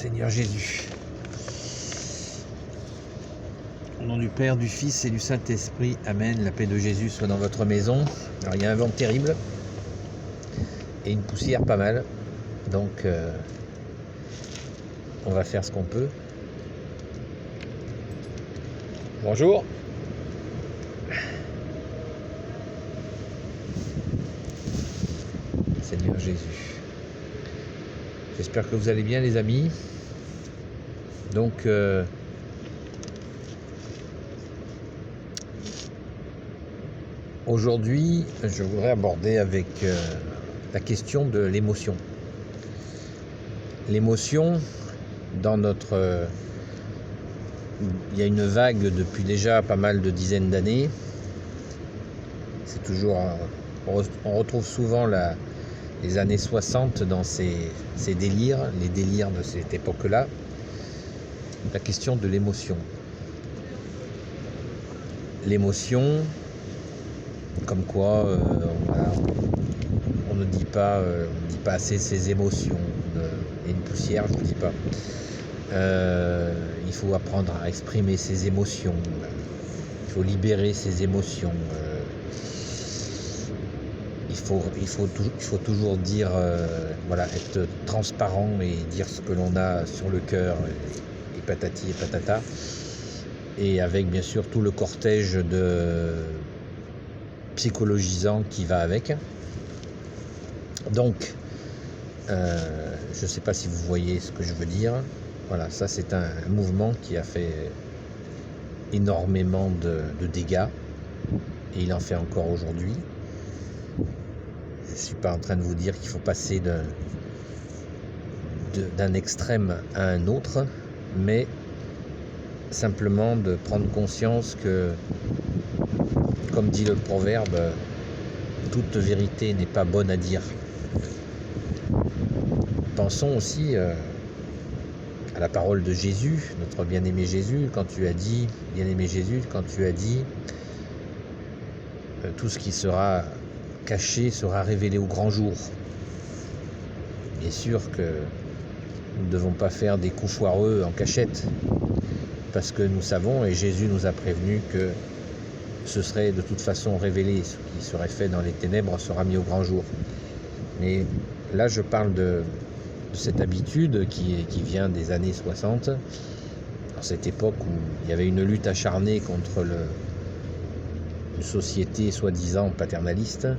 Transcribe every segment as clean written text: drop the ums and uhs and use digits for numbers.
Seigneur Jésus. Au nom du Père, du Fils et du Saint-Esprit, Amen. La paix de Jésus soit dans votre maison. Alors il y a un vent terrible et une poussière pas mal. Donc on va faire ce qu'on peut. Bonjour. Seigneur Jésus. J'espère que vous allez bien les amis. Donc aujourd'hui, je voudrais aborder avec la question de l'émotion. L'émotion, dans notre... il y a une vague depuis déjà pas mal de dizaines d'années. C'est toujours... on retrouve souvent les années 60 dans ces délires, les délires de cette époque-là. La question de l'émotion. L'émotion, comme quoi voilà, on ne dit pas assez ses émotions. Il y a une poussière, je ne vous dis pas. Il faut apprendre à exprimer ses émotions. Il faut libérer ses émotions. Il faut toujours dire, voilà, être transparent et dire ce que l'on a sur le cœur, et patati et patata. Et avec bien sûr tout le cortège de psychologisant qui va avec. Donc, je ne sais pas si vous voyez ce que je veux dire. Voilà, ça c'est un mouvement qui a fait énormément de dégâts et il en fait encore aujourd'hui. Je ne suis pas en train de vous dire qu'il faut passer d'un extrême à un autre, mais simplement de prendre conscience que, comme dit le proverbe, toute vérité n'est pas bonne à dire. Pensons aussi à la parole de Jésus, notre bien-aimé Jésus, quand tu as dit, bien-aimé Jésus, quand tu as dit tout ce qui sera caché sera révélé au grand jour. Bien sûr que nous ne devons pas faire des coups foireux en cachette, parce que nous savons, et Jésus nous a prévenu, que ce serait de toute façon révélé, ce qui serait fait dans les ténèbres sera mis au grand jour. Mais là je parle de cette habitude qui vient des années 60, dans cette époque où il y avait une lutte acharnée contre une société soi-disant paternaliste,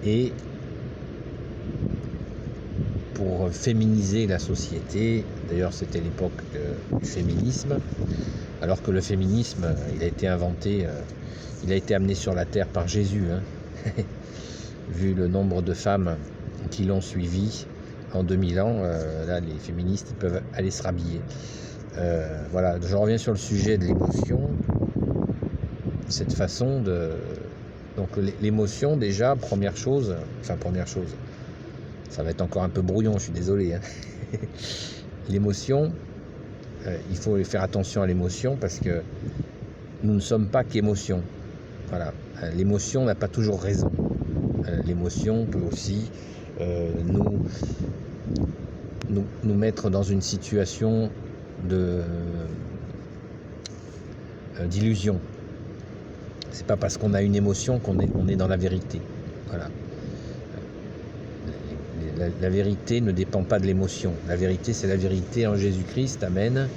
et pour féminiser la société. D'ailleurs c'était l'époque du féminisme, alors que le féminisme il a été inventé, il a été amené sur la terre par Jésus, hein. Vu le nombre de femmes qui l'ont suivi en 2000 ans, là les féministes ils peuvent aller se rhabiller. Voilà, je reviens sur le sujet de l'émotion, cette façon de... Donc l'émotion déjà, première chose, ça va être encore un peu brouillon, je suis désolé, hein. L'émotion, il faut faire attention à l'émotion parce que nous ne sommes pas qu'émotion. Voilà, l'émotion n'a pas toujours raison. L'émotion peut aussi nous mettre dans une situation d'illusion. C'est pas parce qu'on a une émotion qu'on est dans la vérité. Voilà. La vérité ne dépend pas de l'émotion. La vérité, c'est la vérité en Jésus-Christ. Amen.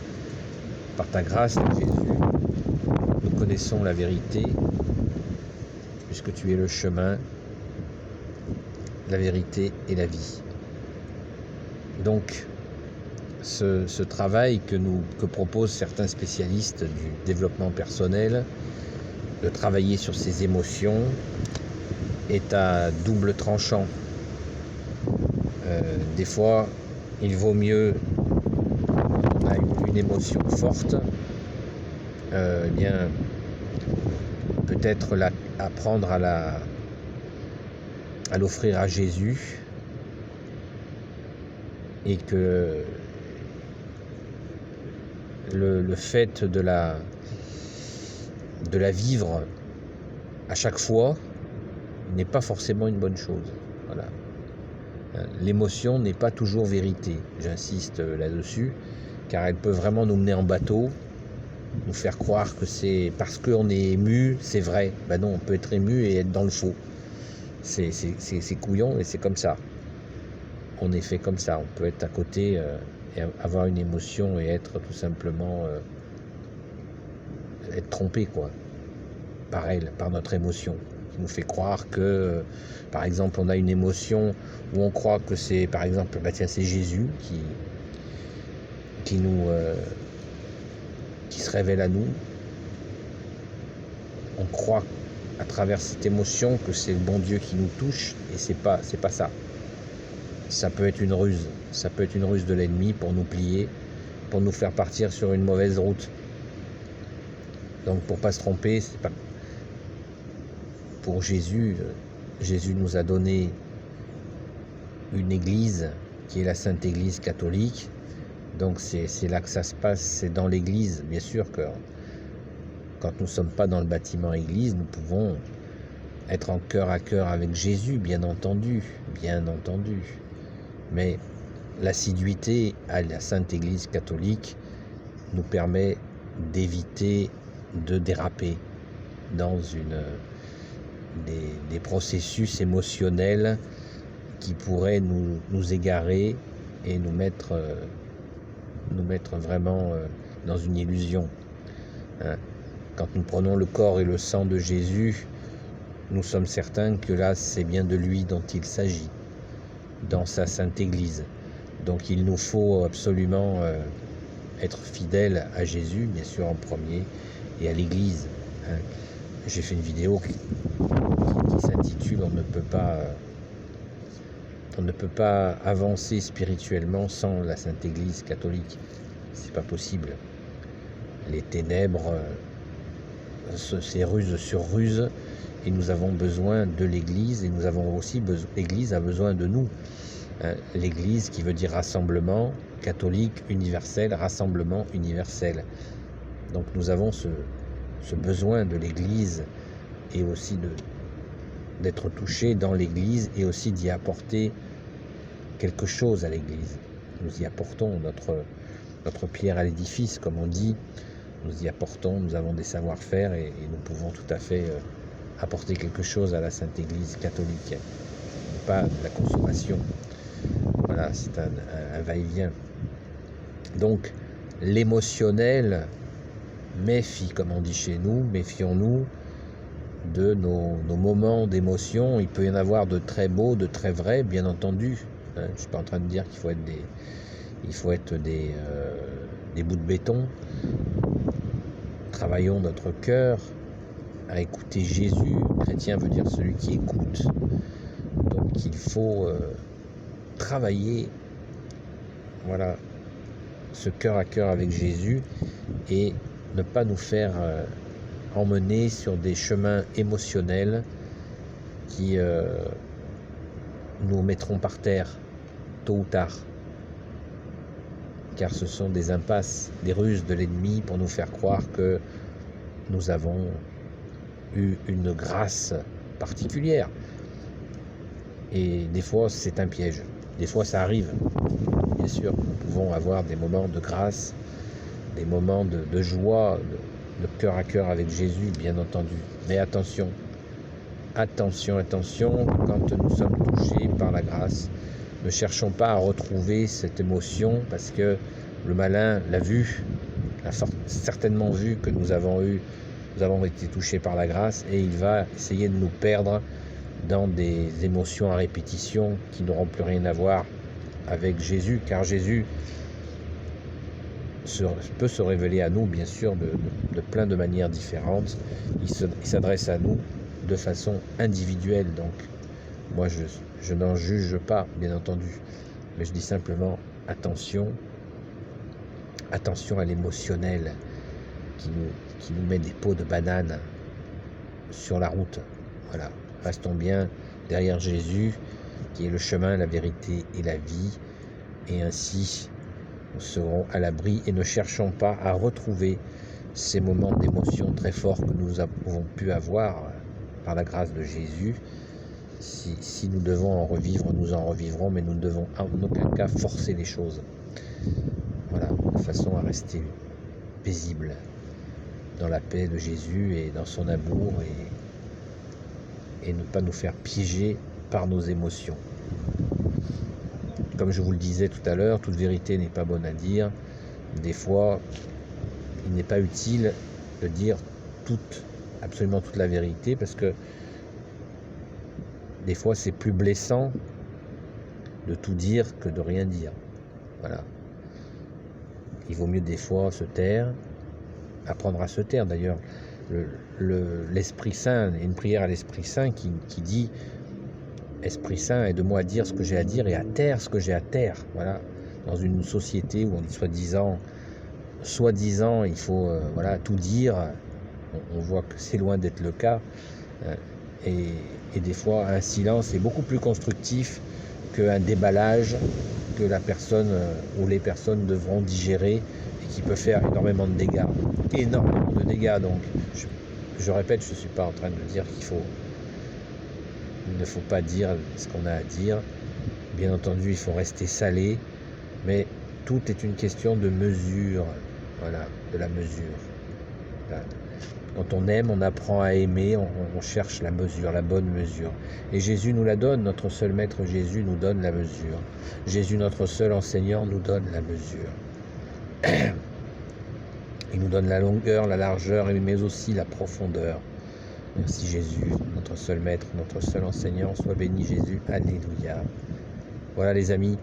Par ta grâce, Jésus, nous connaissons la vérité, puisque tu es le chemin, la vérité et la vie. Donc, ce travail que proposent certains spécialistes du développement personnel, de travailler sur ses émotions, est à double tranchant. Des fois, il vaut mieux, on a une émotion forte, bien peut-être apprendre à l'offrir à Jésus, et que le fait de la vivre à chaque fois n'est pas forcément une bonne chose. Voilà. L'émotion n'est pas toujours vérité, j'insiste là-dessus, car elle peut vraiment nous mener en bateau, nous faire croire que c'est parce qu'on est ému, c'est vrai. Ben non, on peut être ému et être dans le faux. C'est couillon et c'est comme ça. On est fait comme ça. On peut être à côté et avoir une émotion et être tout simplement être trompé, quoi, par elle, par notre émotion, qui nous fait croire que, par exemple, on a une émotion où on croit que c'est, par exemple, bah tiens, c'est Jésus qui se révèle à nous. On croit à travers cette émotion que c'est le bon Dieu qui nous touche, et c'est pas ça. Ça peut être une ruse. Ça peut être une ruse de l'ennemi pour nous plier, pour nous faire partir sur une mauvaise route. Donc pour pas se tromper, c'est pas pour Jésus. Jésus nous a donné une église qui est la Sainte Église catholique. Donc c'est là que ça se passe, c'est dans l'église. Bien sûr que quand nous ne sommes pas dans le bâtiment église, nous pouvons être en cœur à cœur avec Jésus, bien entendu. Mais l'assiduité à la Sainte Église catholique nous permet d'éviter de déraper dans des processus émotionnels qui pourraient nous égarer et nous mettre vraiment dans une illusion. Quand nous prenons le corps et le sang de Jésus, nous sommes certains que là, c'est bien de lui dont il s'agit, dans sa Sainte Église. Donc il nous faut absolument être fidèles à Jésus, bien sûr en premier, et à l'Église. J'ai fait une vidéo qui s'intitule « On ne peut pas avancer spirituellement sans la Sainte Église catholique ». C'est pas possible. Les ténèbres, c'est ruse sur ruse, et nous avons besoin de l'Église, et nous avons aussi l'Église a besoin de nous. L'Église qui veut dire rassemblement catholique universel, rassemblement universel. Donc nous avons ce besoin de l'Église, et aussi d'être touchés dans l'Église, et aussi d'y apporter quelque chose à l'Église. Nous y apportons notre pierre à l'édifice, comme on dit. Nous y apportons, nous avons des savoir-faire, et nous pouvons tout à fait apporter quelque chose à la Sainte Église catholique. Pas de la consommation. Voilà, c'est un va-et-vient. Donc, l'émotionnel, comme on dit chez nous, méfions-nous de nos moments d'émotion. Il peut y en avoir de très beaux, de très vrais, bien entendu. Je ne suis pas en train de dire qu'il faut être des bouts de béton. Travaillons notre cœur à écouter Jésus. Chrétien veut dire celui qui écoute. Donc il faut travailler, voilà, ce cœur à cœur avec Jésus, et ne pas nous faire emmener sur des chemins émotionnels qui nous mettront par terre tôt ou tard, car ce sont des impasses, des ruses de l'ennemi pour nous faire croire que nous avons eu une grâce particulière. Et des fois, c'est un piège. Des fois, ça arrive. Bien sûr, nous pouvons avoir des moments de grâce, des moments de joie, de cœur à cœur avec Jésus, bien entendu. Mais attention, quand nous sommes touchés par la grâce, ne cherchons pas à retrouver cette émotion, parce que le malin l'a vu, a certainement vu que nous avons été touchés par la grâce, et il va essayer de nous perdre dans des émotions à répétition qui n'auront plus rien à voir avec Jésus, car Jésus peut se révéler à nous, bien sûr, de plein de manières différentes. Il s'adresse à nous de façon individuelle. Donc, moi, je n'en juge pas, bien entendu, mais je dis simplement attention à l'émotionnel qui nous met des peaux de banane sur la route. Voilà, restons bien derrière Jésus, qui est le chemin, la vérité et la vie, et ainsi nous serons à l'abri, et ne cherchons pas à retrouver ces moments d'émotion très forts que nous avons pu avoir par la grâce de Jésus. Si nous devons en revivre, nous en revivrons, mais nous ne devons en aucun cas forcer les choses. Voilà, de façon à rester paisible dans la paix de Jésus et dans son amour et ne pas nous faire piéger par nos émotions. Comme je vous le disais tout à l'heure, toute vérité n'est pas bonne à dire. Des fois, il n'est pas utile de dire absolument toute la vérité, parce que des fois c'est plus blessant de tout dire que de rien dire. Voilà. Il vaut mieux des fois se taire, apprendre à se taire. D'ailleurs, l'Esprit Saint, il y a une prière à l'Esprit Saint qui dit: Esprit Saint, aide-moi à dire ce que j'ai à dire et à taire ce que j'ai à taire. Voilà. Dans une société où on dit soi-disant, il faut tout dire, on voit que c'est loin d'être le cas. Et des fois, un silence est beaucoup plus constructif qu'un déballage que la personne ou les personnes devront digérer et qui peut faire énormément de dégâts. Énormément de dégâts. Donc, je répète, je ne suis pas en train de dire il ne faut pas dire ce qu'on a à dire. Bien entendu, il faut rester salé, mais tout est une question de mesure. Voilà, de la mesure. Quand on aime, on apprend à aimer, on cherche la mesure, la bonne mesure. Et Jésus nous la donne, notre seul maître Jésus nous donne la mesure. Jésus, notre seul enseignant, nous donne la mesure. Il nous donne la longueur, la largeur, mais aussi la profondeur. Merci Jésus, notre seul maître, notre seul enseignant. Sois béni Jésus. Alléluia. Voilà les amis.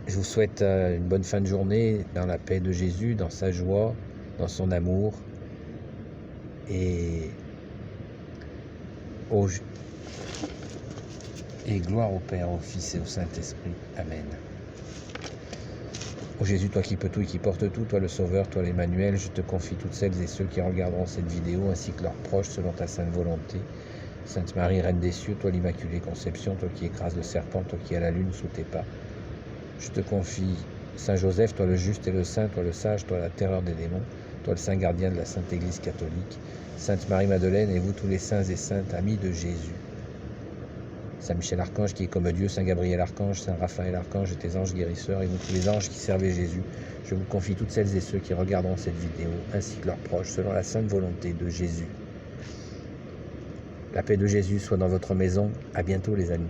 Je vous souhaite une bonne fin de journée dans la paix de Jésus, dans sa joie, dans son amour. Et gloire au Père, au Fils et au Saint-Esprit. Amen. Ô Jésus, toi qui peux tout et qui portes tout, toi le Sauveur, toi l'Emmanuel, je te confie toutes celles et ceux qui regarderont cette vidéo, ainsi que leurs proches, selon ta sainte volonté. Sainte Marie, Reine des cieux, toi l'Immaculée Conception, toi qui écrases le serpent, toi qui as la lune sous tes pas. Je te confie Saint Joseph, toi le juste et le saint, toi le sage, toi la terreur des démons, toi le saint gardien de la Sainte Église catholique. Sainte Marie-Madeleine, et vous tous les saints et saintes, amis de Jésus. Saint Michel Archange qui est comme Dieu, Saint Gabriel Archange, Saint Raphaël Archange et tes anges guérisseurs, et vous tous les anges qui servaient Jésus, je vous confie toutes celles et ceux qui regarderont cette vidéo, ainsi que leurs proches, selon la sainte volonté de Jésus. La paix de Jésus soit dans votre maison. À bientôt les amis.